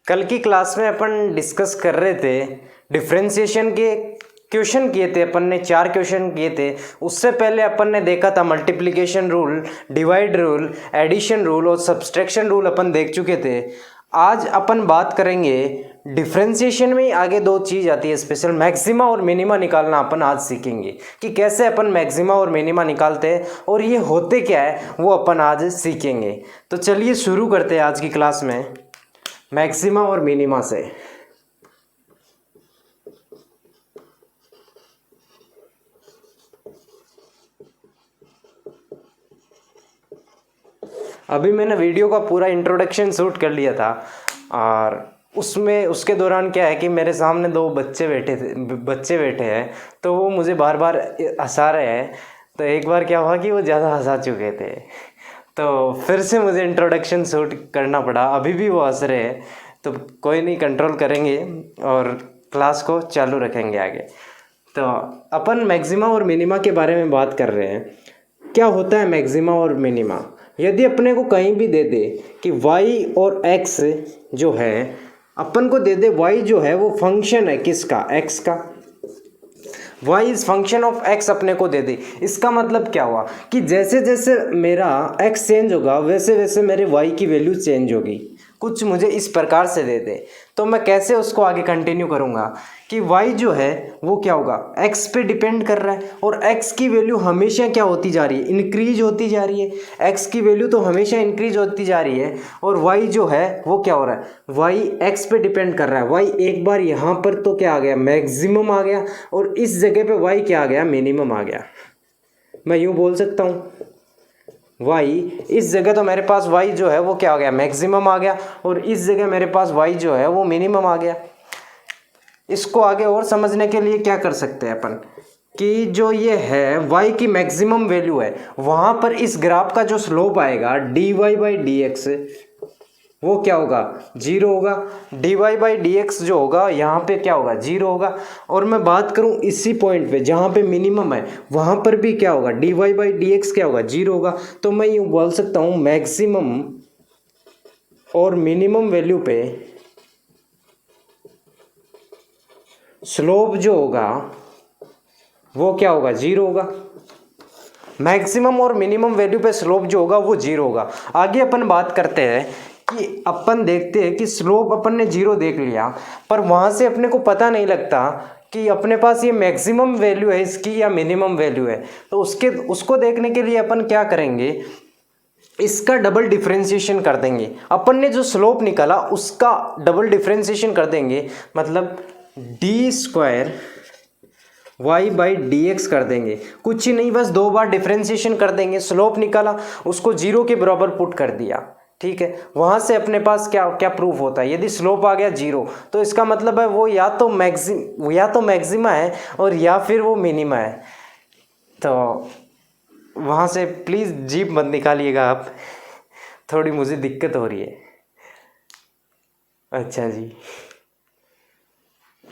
कल की क्लास में अपन डिस्कस कर रहे थे डिफरेंशिएशन के क्वेश्चन किए थे। अपन ने 4 क्वेश्चन किए थे। उससे पहले अपन ने देखा था multiplication rule, divide rule, addition rule और सब्सट्रैक्शन रूल अपन देख चुके थे। आज अपन बात करेंगे डिफरेंशिएशन में ही आगे 2 चीज़ आती है स्पेशल, मैक्सिमा और मिनिमा निकालना अपन आज सीखेंगे कि कैसे अपन मैक्सिमा और मिनिमा निकालते हैं और ये होते क्या है वो अपन आज सीखेंगे। तो चलिए शुरू करते हैं आज की क्लास में मैक्सिमा और मिनिमा से। अभी मैंने वीडियो का पूरा इंट्रोडक्शन शूट कर लिया था और उसमें उसके दौरान क्या है कि मेरे सामने 2 बच्चे बैठे हैं, तो वो मुझे बार बार हंसा रहे हैं। तो एक बार क्या हुआ कि वो ज़्यादा हंसा चुके थे, तो फिर से मुझे इंट्रोडक्शन शूट करना पड़ा। अभी भी वो हंस रहे हैं, तो कोई नहीं, कंट्रोल करेंगे और क्लास को चालू रखेंगे आगे। तो अपन मैक्सिमा और मिनिमा के बारे में बात कर रहे हैं। क्या होता है मैक्सिमा और मिनिमा? यदि अपने को कहीं भी दे दे कि y और x जो है, अपन को दे दे y जो है वो फंक्शन है किसका? x का। y is function of x अपने को दे दे। इसका मतलब क्या हुआ कि जैसे जैसे मेरा x चेंज होगा वैसे वैसे मेरे y की वैल्यू चेंज होगी। कुछ मुझे इस प्रकार से दे दे तो मैं कैसे उसको आगे कंटिन्यू करूँगा कि y जो है वो क्या होगा, x पे डिपेंड कर रहा है और x की वैल्यू हमेशा क्या होती जा रही है, इंक्रीज होती जा रही है। x की वैल्यू तो हमेशा इंक्रीज होती जा रही है और y जो है वो क्या हो रहा है, y x पे डिपेंड कर रहा है। y एक बार यहाँ पर तो क्या आ गया, मैक्सिमम आ गया, और इस जगह पे y क्या आ गया, मिनिमम आ गया। मैं यूँ बोल सकता हूँ y इस जगह तो मेरे पास y जो है वो क्या आ गया, मैक्सिमम आ गया, और इस जगह मेरे पास y जो है वो मिनिमम आ गया। इसको आगे और समझने के लिए क्या कर सकते हैं अपन कि जो ये है y की मैक्सिमम वैल्यू है, वहाँ पर इस ग्राफ का जो स्लोप आएगा dy/dx वो क्या होगा, 0 होगा। dy/dx जो होगा यहाँ पे क्या होगा, 0 होगा। और मैं बात करूँ इसी पॉइंट पे जहाँ पे मिनिमम है, वहाँ पर भी क्या होगा, dy/dx क्या होगा, 0 होगा। तो मैं यूँ बोल सकता हूँ मैक्सिमम और मिनिमम वैल्यू पे स्लोप जो होगा वो क्या होगा, 0 होगा। मैक्सिमम और मिनिमम वैल्यू पे स्लोप जो होगा वो 0 होगा। आगे अपन बात करते हैं कि अपन देखते हैं कि स्लोप अपन ने 0 देख लिया, पर वहाँ से अपने को पता नहीं लगता कि अपने पास ये मैक्सिमम वैल्यू है इसकी या मिनिमम वैल्यू है। तो उसको देखने के लिए अपन क्या करेंगे, इसका डबल डिफरेंशिएशन कर देंगे। अपन ने जो स्लोप निकाला उसका डबल डिफरेंशिएशन कर देंगे, मतलब d² y/dx कर देंगे। कुछ ही नहीं, बस 2 बार डिफरेंशिएशन कर देंगे। स्लोप निकाला, उसको 0 के बराबर पुट कर दिया, ठीक है। वहाँ से अपने पास क्या क्या प्रूफ होता है, यदि स्लोप आ गया 0 तो इसका मतलब है वो या तो मैक्सिमा है और या फिर वो मिनिमा है। तो वहाँ से प्लीज़ जीप मत निकालिएगा आप, थोड़ी मुझे दिक्कत हो रही है। अच्छा जी,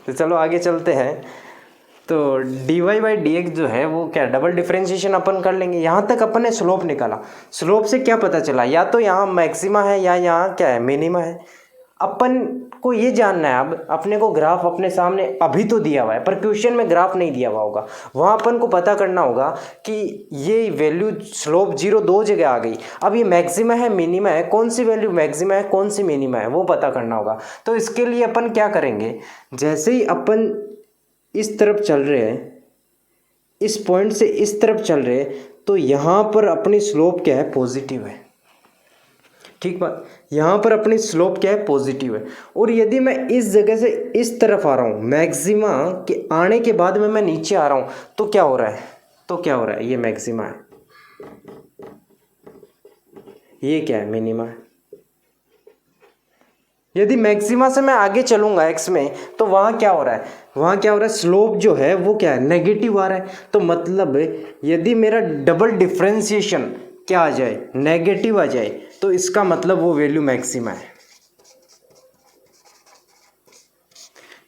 तो चलो आगे चलते हैं। तो dy/dx जो है वो क्या, डबल डिफरेंशिएशन अपन कर लेंगे। यहाँ तक अपन ने स्लोप निकाला। स्लोप से क्या पता चला, या तो यहाँ मैक्सिमा है या यहाँ क्या है, मिनिमा है। अपन को ये जानना है, अब अपने को ग्राफ अपने सामने अभी तो दिया हुआ है पर क्वेश्चन में ग्राफ नहीं दिया हुआ होगा, वहाँ अपन को पता करना होगा कि ये वैल्यू स्लोप 0 2 जगह आ गई। अब ये मैक्सिमा है मिनिमा है, कौन सी वैल्यू मैक्सिमा है कौन सी मिनिमा है वो पता करना होगा। तो इसके लिए अपन क्या करेंगे, जैसे ही अपन इस तरफ चल रहे हैं, इस पॉइंट से इस तरफ चल रहे हैं, तो यहाँ पर अपनी स्लोप क्या है, पॉजिटिव है। ठीक बात, यहाँ पर अपनी स्लोप क्या है, पॉजिटिव है। और यदि मैं इस जगह से इस तरफ आ रहा हूँ, मैक्सिमा के आने के बाद में मैं नीचे आ रहा हूँ, तो क्या हो रहा है, ये मैक्सिमा है, ये क्या है, मिनिमा है। यदि मैक्सिमा से मैं आगे चलूँगा x में, तो वहाँ क्या हो रहा है, स्लोप जो है वो क्या है, नेगेटिव आ रहा है। तो मतलब यदि मेरा डबल डिफरेंशिएशन क्या आ जाए, नेगेटिव आ जाए, तो इसका मतलब वो वैल्यू मैक्सिमा है।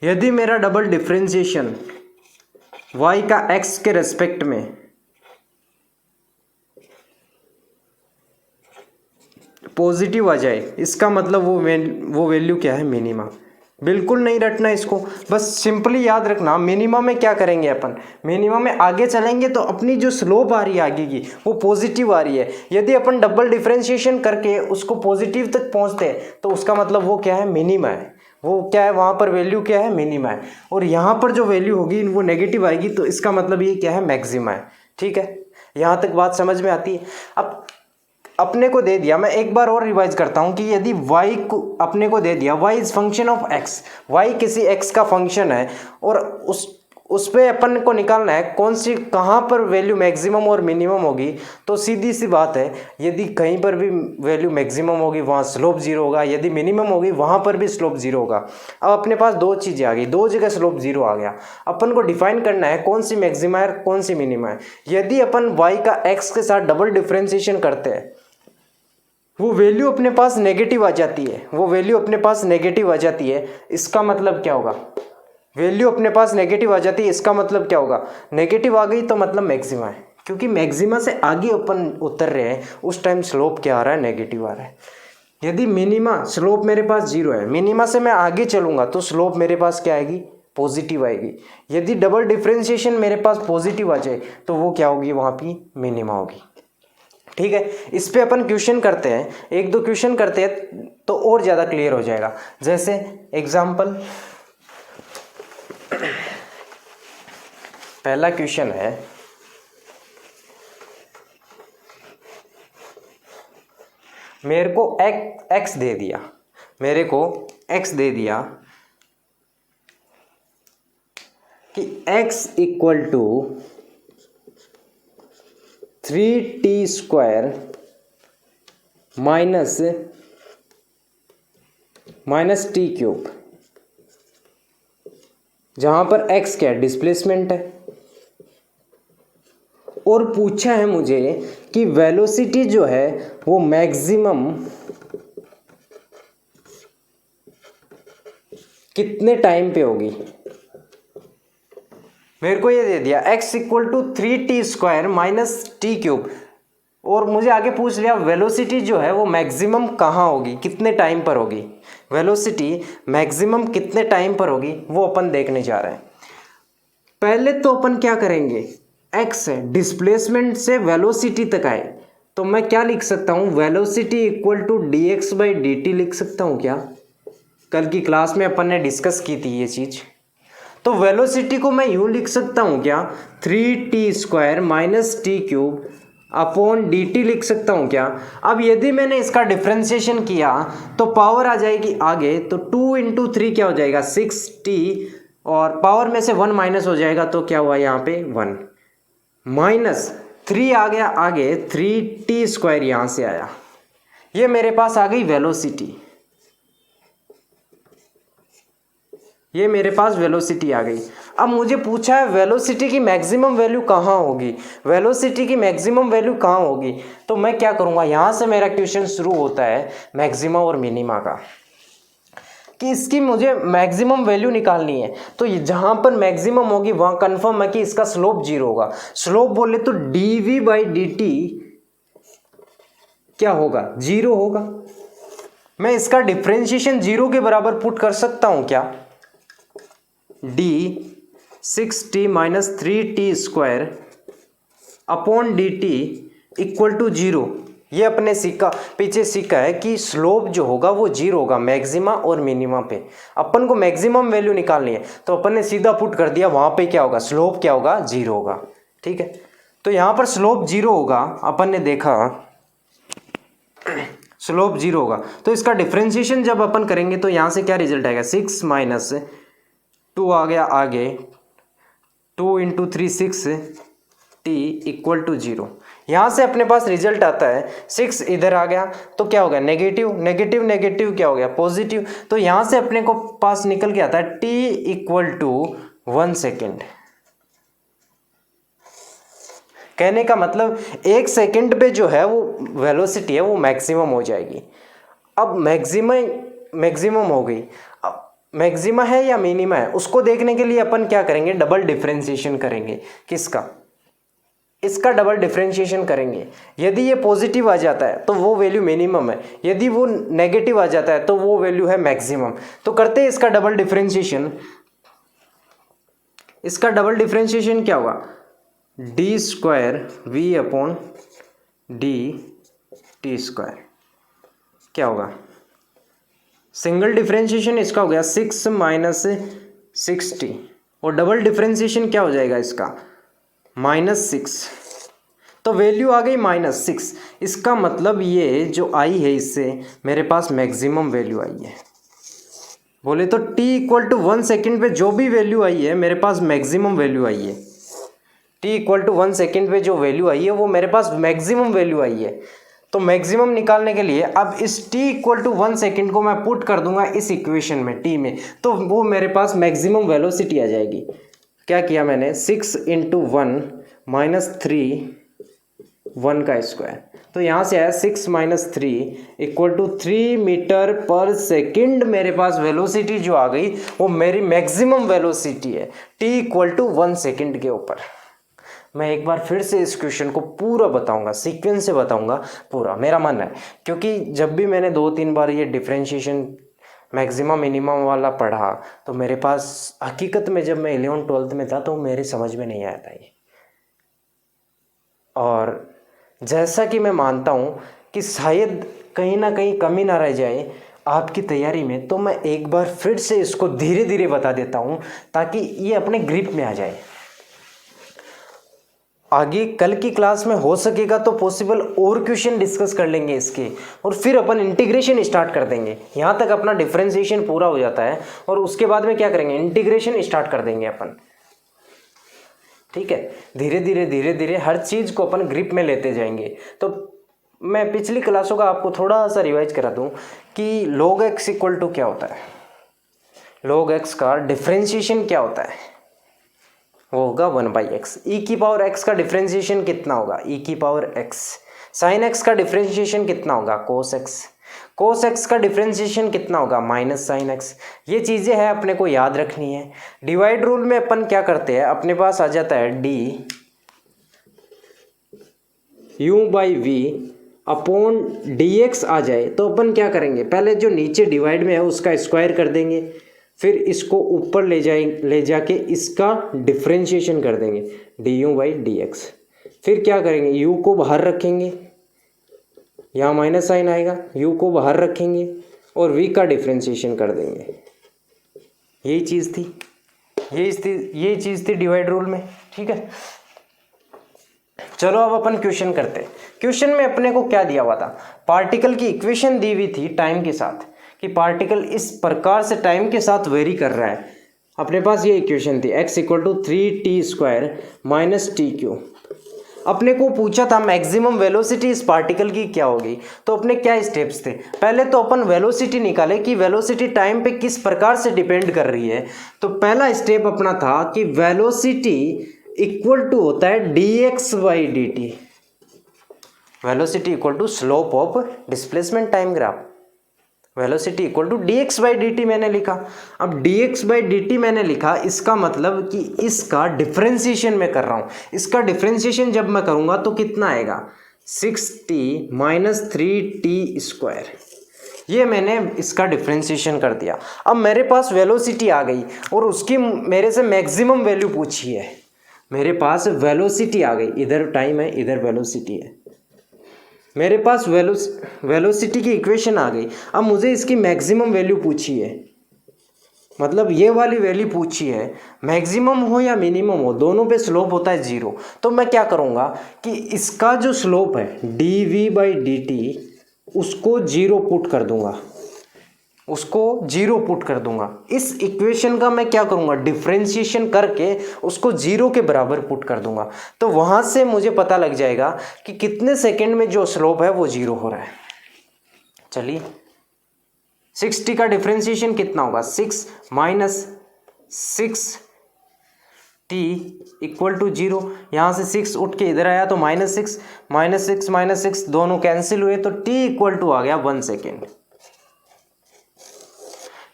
यदि मेरा डबल डिफरेंशिएशन y का x के रेस्पेक्ट में पॉजिटिव आ जाए, इसका मतलब वो वैल्यू क्या है, मिनिमा। बिल्कुल नहीं रटना इसको, बस सिंपली याद रखना मिनिमा में क्या करेंगे अपन, मिनिमा में आगे चलेंगे तो अपनी जो स्लोप आ रही है आगे की वो पॉजिटिव आ रही है। यदि अपन डबल डिफरेंशिएशन करके उसको पॉजिटिव तक पहुंचते हैं तो उसका मतलब वो क्या है, मिनिमा है। वो क्या है, वहाँ पर वैल्यू क्या है, मिनिमा है। और यहाँ पर जो वैल्यू होगी वो नेगेटिव आएगी तो इसका मतलब ये क्या है, मैक्सिमा है। ठीक है, यहाँ तक बात समझ में आती है। अब अपने को दे दिया, मैं एक बार और रिवाइज करता हूँ कि यदि y को अपने को दे दिया, y is function of x, y किसी x का फंक्शन है और उस पे अपन को निकालना है कौन सी, कहाँ पर वैल्यू मैक्सिमम और मिनिमम होगी। तो सीधी सी बात है, यदि कहीं पर भी वैल्यू मैक्सिमम होगी वहाँ स्लोप जीरो होगा, यदि मिनिमम होगी वहाँ पर भी स्लोप जीरो होगा। अब अपने पास दो चीज़ें आ गई, दो जगह स्लोप जीरो आ गया। अपन को डिफाइन करना है कौन सी मैक्सिमा है कौन सी मिनिमा है। यदि अपन y का x के साथ डबल डिफ्रेंसिएशन करते हैं, वो वैल्यू अपने पास नेगेटिव आ जाती है, वो वैल्यू अपने पास नेगेटिव आ जाती है। इसका मतलब क्या होगा, वैल्यू अपने पास नेगेटिव आ जाती है, इसका मतलब क्या होगा, नेगेटिव आ गई तो मतलब मैक्सिमा है, क्योंकि मैक्सिमा से आगे अपन उतर रहे हैं उस टाइम स्लोप क्या आ रहा है, नेगेटिव आ रहा है। यदि मिनिमा, स्लोप मेरे पास जीरो है, मिनिमा से मैं आगे चलूँगा तो स्लोप मेरे पास क्या आएगी, पॉजिटिव आएगी। यदि डबल डिफ्रेंशिएशन मेरे पास पॉजिटिव आ जाए तो वो क्या होगी, वहाँ की मिनिमा होगी। ठीक है, इस पे अपन क्वेश्चन करते हैं, एक दो क्वेश्चन करते हैं तो और ज़्यादा क्लियर हो जाएगा। जैसे एग्जाम्पल, पहला क्वेश्चन है, मेरे को x दे दिया, मेरे को x दे दिया कि x equal to 3t² minus t³, जहां पर x क्या है, डिस्प्लेसमेंट है। और पूछा है मुझे कि वेलोसिटी जो है वो मैक्सिमम कितने टाइम पे होगी। मेरे को ये दे दिया x equal to 3t² minus t³, और मुझे आगे पूछ लिया वेलोसिटी जो है वो मैक्सिमम कहाँ होगी, कितने टाइम पर होगी। वेलोसिटी मैक्सिमम कितने टाइम पर होगी वो अपन देखने जा रहे हैं। पहले तो अपन क्या करेंगे, x है, डिस्प्लेसमेंट से वेलोसिटी तक आए तो मैं क्या लिख सकता हूँ, वेलोसिटी इक्वल टू dx/dt लिख सकता हूँ क्या। कल की क्लास में अपन ने डिस्कस की थी ये चीज़। तो वेलोसिटी को मैं यूँ लिख सकता हूँ क्या, 3t² minus t³ upon dt लिख सकता हूँ क्या। अब यदि मैंने इसका डिफ्रेंशिएशन किया तो पावर आ जाएगी आगे, तो 2 × 3 क्या हो जाएगा, 6t, और पावर में से 1 माइनस हो जाएगा तो क्या हुआ यहाँ पे 1, माइनस 3 आ गया आगे, 3t² यहाँ से आया। ये मेरे पास आ गई वेलोसिटी, ये मेरे पास वेलोसिटी आ गई। अब मुझे पूछा है वेलोसिटी की मैक्सिमम वैल्यू कहाँ होगी, वेलोसिटी की मैक्सिमम वैल्यू कहाँ होगी। तो मैं क्या करूँगा, यहाँ से मेरा क्वेश्चन शुरू होता है मैक्सिमा और मिनिमा का, कि इसकी मुझे मैक्सिमम वैल्यू निकालनी है। तो जहाँ पर मैक्सिमम होगी वहाँ कंफर्म है कि इसका स्लोप जीरो होगा। स्लोप बोले तो dv/dt क्या होगा, जीरो होगा। मैं इसका डिफ्रेंशिएशन जीरो के बराबर पुट कर सकता हूँ क्या, d6t minus 3t² upon dt equal to zero. ये अपने पीछे सीखा है कि स्लोप जो होगा वो जीरो होगा मैक्सिमा और मिनिमा पे। अपन को मैक्सिमम वैल्यू निकालनी है तो अपन ने सीधा पुट कर दिया, वहाँ पे क्या होगा, स्लोप क्या होगा, जीरो होगा। ठीक है, तो यहाँ पर स्लोप जीरो होगा, अपन ने देखा स्लोप जीरो होगा। तो इसका डिफ्रेंशिएशन जब अपन करेंगे तो यहाँ से क्या रिजल्ट आएगा, 6 माइनस 2 आ गया आगे, 2 × 3 6t इक्वल टू जीरो। यहाँ से अपने पास रिजल्ट आता है 6 इधर आ गया तो क्या हो गया, नेगेटिव, नेगेटिव नेगेटिव क्या हो गया, पॉजिटिव। तो यहाँ से अपने को पास निकल के आता है t इक्वल टू 1 सेकेंड। कहने का मतलब 1 सेकेंड पे जो है वो वेलोसिटी है वो मैक्सिमम हो जाएगी। अब मैक्सिमम हो गई, अब मैक्सिमा है या मिनिमा है उसको देखने के लिए अपन क्या करेंगे, डबल डिफ्रेंशिएशन करेंगे। किसका, इसका डबल डिफरेंशिएशन करेंगे। यदि ये पॉजिटिव आ जाता है तो वो वैल्यू मिनिमम है, यदि वो नेगेटिव आ जाता है तो वो वैल्यू है मैक्सिमम। तो करते हैं इसका डबल डिफरेंशिएशन। इसका डबल डिफरेंशिएशन क्या होगा, D square V upon D T square क्या होगा, सिंगल डिफरेंशिएशन इसका हो गया 6 माइनस 60 और डबल डिफरेंशिएशन क्या हो जाएगा इसका -6। तो वैल्यू आ गई -6। इसका मतलब ये जो आई है इससे मेरे पास मैक्सिमम वैल्यू आई है। बोले तो t इक्वल टू 1 सेकेंड पे जो भी वैल्यू आई है मेरे पास मैक्सिमम वैल्यू आई है। t इक्वल टू 1 सेकेंड पे जो वैल्यू आई है वो मेरे पास मैक्सिमम वैल्यू आई है। तो मैक्सिमम निकालने के लिए अब इस t इक्वल टू 1 सेकेंड को मैं पुट कर दूंगा इस इक्वेशन में t में, तो वो मेरे पास मैक्सिमम वेलोसिटी आ जाएगी। क्या किया मैंने, 6 इंटू 1 माइनस 3 1 का स्क्वायर, तो यहाँ से आया 6 माइनस 3 इक्वल टू 3 मीटर पर सेकेंड। मेरे पास वेलोसिटी जो आ गई वो मेरी मैक्सिमम वेलोसिटी है t इक्वल टू 1 सेकेंड के ऊपर। मैं एक बार फिर से इस क्वेश्चन को पूरा बताऊंगा, सीक्वेंस से बताऊंगा पूरा, मेरा मन है, क्योंकि जब भी मैंने 2-3 बार ये डिफरेंशिएशन मैक्सिमम मिनिमम वाला पढ़ा तो मेरे पास हकीकत में जब मैं 11th-12th में था तो मेरे समझ में नहीं आया था ये। और जैसा कि मैं मानता हूँ कि शायद कहीं ना कहीं कमी ना रह जाए आपकी तैयारी में, तो मैं एक बार फिर से इसको धीरे धीरे बता देता हूँ ताकि ये अपने ग्रिप में आ जाए। आगे कल की क्लास में हो सकेगा तो पॉसिबल और क्वेश्चन डिस्कस कर लेंगे इसके, और फिर अपन इंटीग्रेशन स्टार्ट कर देंगे। यहाँ तक अपना डिफरेंशिएशन पूरा हो जाता है और उसके बाद में क्या करेंगे, इंटीग्रेशन स्टार्ट कर देंगे अपन। ठीक है, धीरे धीरे हर चीज़ को अपन ग्रिप में लेते जाएंगे। तो मैं पिछली क्लासों का आपको थोड़ा सा रिवाइज करा दूँ कि log x इक्वल टू क्या होता है, log x का डिफरेंशिएशन क्या होता है, वो होगा 1/x। e की पावर x का डिफरेंशिएशन कितना होगा, e की पावर x। sin x का डिफरेंशिएशन कितना होगा, cos x। cos x का डिफरेंशिएशन कितना होगा, माइनस sin x। ये चीज़ें हैं अपने को याद रखनी है। डिवाइड रूल में अपन क्या करते हैं, अपने पास आ जाता है d u/v अपॉन dx आ जाए तो अपन क्या करेंगे, पहले जो नीचे डिवाइड में है उसका स्क्वायर कर देंगे, फिर इसको ऊपर ले जाके इसका डिफरेंशिएशन कर देंगे du/dx। फिर क्या करेंगे, u को बाहर रखेंगे, यहाँ माइनस साइन आएगा, u को बाहर रखेंगे और v का डिफरेंशिएशन कर देंगे। यही चीज़ थी, यही चीज़ थी डिवाइड रूल में। ठीक है, चलो अब अपन क्वेश्चन करते हैं। क्वेश्चन में अपने को क्या दिया हुआ था, पार्टिकल की इक्वेशन दी हुई थी टाइम के साथ कि पार्टिकल इस प्रकार से टाइम के साथ वेरी कर रहा है। अपने पास ये इक्वेशन थी x equal to 3t² minus t³ अपने को पूछा था मैक्सिमम वेलोसिटी इस पार्टिकल की क्या होगी। तो अपने क्या स्टेप्स थे, पहले तो अपन वेलोसिटी निकाले कि वेलोसिटी टाइम पे किस प्रकार से डिपेंड कर रही है। तो पहला स्टेप अपना था कि वेलोसिटी इक्वल टू होता है dx/dt, velocity equal to slope of displacement time graph. Velocity equal to dx/dt मैंने लिखा। अब dx/dt मैंने लिखा, इसका मतलब कि इसका डिफरेंशिएशन मैं कर रहा हूँ। इसका डिफरेंशिएशन जब मैं करूँगा तो कितना आएगा, 6t माइनस 3t²। ये मैंने इसका डिफरेंशिएशन कर दिया। अब मेरे पास वेलोसिटी आ गई और उसकी मेरे से मैक्सिमम वैल्यू पूछी है। मेरे पास वेलोसिटी आ गई, इधर टाइम है इधर वेलोसिटी है, मेरे पास वेलोसिटी की इक्वेशन आ गई। अब मुझे इसकी मैक्सिमम वैल्यू पूछी है, मतलब ये वाली वैल्यू पूछी है, मैक्सिमम हो या मिनिमम हो दोनों पे स्लोप होता है 0। तो मैं क्या करूँगा कि इसका जो स्लोप है dv/dt उसको 0 पुट कर दूंगा, उसको 0 पुट कर दूंगा। इस इक्वेशन का मैं क्या करूँगा, डिफरेंशिएशन करके उसको 0 के बराबर पुट कर दूंगा। तो वहाँ से मुझे पता लग जाएगा कि कितने सेकंड में जो स्लोप है वो 0 हो रहा है। चलिए, 60 का डिफरेंशिएशन कितना होगा, 6 माइनस 6t इक्वल टू 0। यहाँ से 6 उठ के इधर आया तो -6 दोनों कैंसिल हुए तो t इक्वल टू आ गया 1 सेकेंड।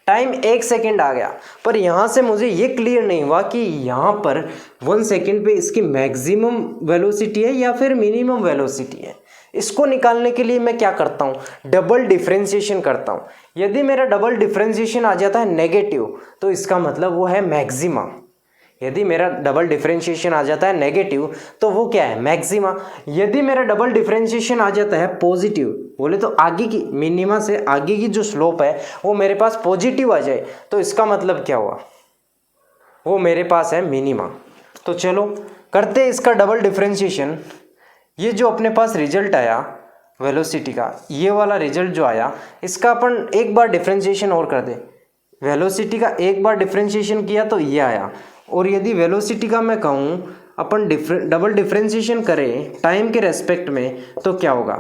टाइम 1 सेकेंड आ गया, पर यहाँ से मुझे ये क्लियर नहीं हुआ कि यहाँ पर 1 सेकेंड पे इसकी मैक्सिमम वेलोसिटी है या फिर मिनिमम वेलोसिटी है। इसको निकालने के लिए मैं क्या करता हूँ, डबल डिफ्रेंशिएशन करता हूँ। यदि मेरा डबल डिफ्रेंशिएशन आ जाता है नेगेटिव तो इसका मतलब वो है मैक्सिमा। यदि मेरा डबल डिफरेंशिएशन आ जाता है नेगेटिव तो वो क्या है, मैक्सिमा। यदि मेरा डबल डिफरेंशिएशन आ जाता है पॉजिटिव, बोले तो आगे की मिनिमा से आगे की जो स्लोप है वो मेरे पास पॉजिटिव आ जाए तो इसका मतलब क्या हुआ, वो मेरे पास है मिनिमा। तो चलो करते इसका डबल डिफरेंशिएशन। ये जो अपने पास रिजल्ट आया वेलोसिटी का, ये वाला रिजल्ट जो आया, इसका अपन एक बार डिफरेंशिएशन और कर दे। वेलोसिटी का एक बार डिफरेंशिएशन किया तो ये आया, और यदि वेलोसिटी का मैं कहूँ अपन डबल डिफरेंशिएशन करें टाइम के रेस्पेक्ट में तो क्या होगा,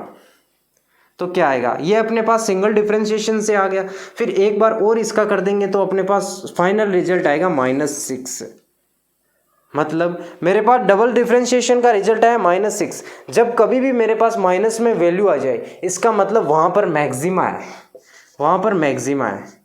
तो क्या आएगा, ये अपने पास सिंगल डिफरेंशिएशन से आ गया। फिर एक बार और इसका कर देंगे तो अपने पास फाइनल रिजल्ट आएगा -6। मतलब मेरे पास डबल डिफरेंशिएशन का रिजल्ट आया -6। जब कभी भी मेरे पास माइनस में वैल्यू आ जाए इसका मतलब वहाँ पर मैक्सिमा है, वहाँ पर मैक्सिमा है।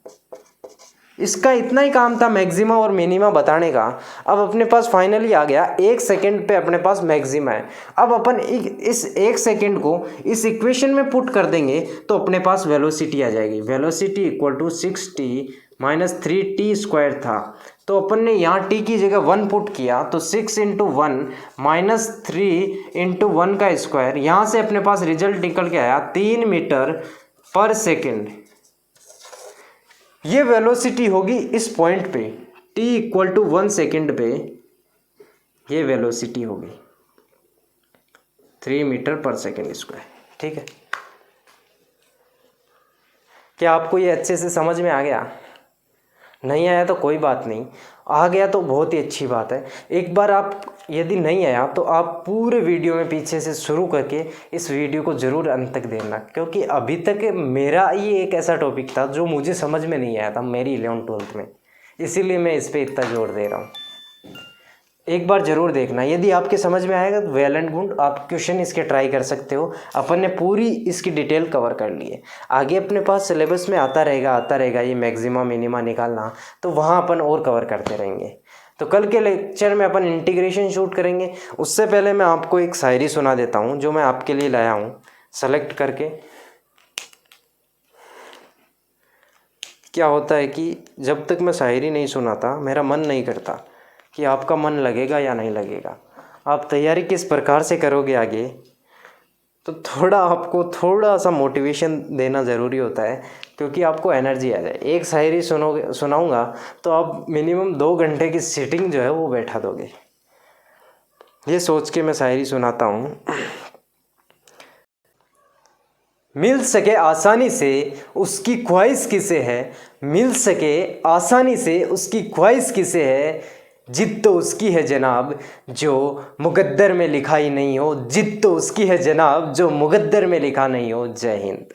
इसका इतना ही काम था मैक्सिमा और मिनिमा बताने का। अब अपने पास फाइनली आ गया 1 सेकेंड पे अपने पास मैक्सिमा है। अब अपन इस 1 सेकेंड को इस इक्वेशन में पुट कर देंगे तो अपने पास वेलोसिटी आ जाएगी। Velocity equal to 6t minus 3t² था, तो अपन ने यहाँ t की जगह 1 पुट किया तो 6 × 1 माइनस 3 × 1 का स्क्वायर। यहाँ से अपने पास रिजल्ट निकल के आया 3 मीटर पर सेकेंड। ये वेलोसिटी होगी इस पॉइंट पे t इक्वल टू 1 सेकेंड पे, ये वेलोसिटी होगी 3 मीटर पर सेकेंड स्क्वायर। ठीक है, क्या आपको ये अच्छे से समझ में आ गया? नहीं आया तो कोई बात नहीं, आ गया तो बहुत ही अच्छी बात है। एक बार आप यदि नहीं आया तो आप पूरे वीडियो में पीछे से शुरू करके इस वीडियो को ज़रूर अंत तक देखना, क्योंकि अभी तक मेरा ये एक ऐसा टॉपिक था जो मुझे समझ में नहीं आया था मेरी 11th-12th में, इसीलिए मैं इस पर इतना जोर दे रहा हूँ। एक बार ज़रूर देखना, यदि आपके समझ में आएगा तो वेल एंड गुड, आप क्वेश्चन इसके ट्राई कर सकते हो। अपन ने पूरी इसकी डिटेल कवर कर ली है। आगे अपने पास सिलेबस में आता रहेगा ये मैक्सिमा मिनिमा निकालना, तो वहाँ अपन और कवर करते रहेंगे। तो कल के लेक्चर में अपन इंटीग्रेशन शूट करेंगे। उससे पहले मैं आपको एक शायरी सुना देता हूँ जो मैं आपके लिए लाया हूँ सेलेक्ट करके। क्या होता है कि जब तक मैं शायरी नहीं सुनाता मेरा मन नहीं करता कि आपका मन लगेगा या नहीं लगेगा। आप तैयारी किस प्रकार से करोगे आगे, तो आपको थोड़ा सा मोटिवेशन देना ज़रूरी होता है, क्योंकि आपको एनर्जी आ जाए। एक शायरी सुनाऊंगा तो आप मिनिमम 2 घंटे की सीटिंग जो है वो बैठा दोगे। ये सोच के मैं शायरी सुनाता हूँ। मिल सके आसानी से उसकी ख्वाहिश किसे है, मिल सके आसानी से उसकी ख्वाहिश किसे है, जिद तो उसकी है जनाब जो मुकद्दर में लिखा ही नहीं हो, जिद तो उसकी है जनाब जो मुकद्दर में लिखा नहीं हो। जय हिंद।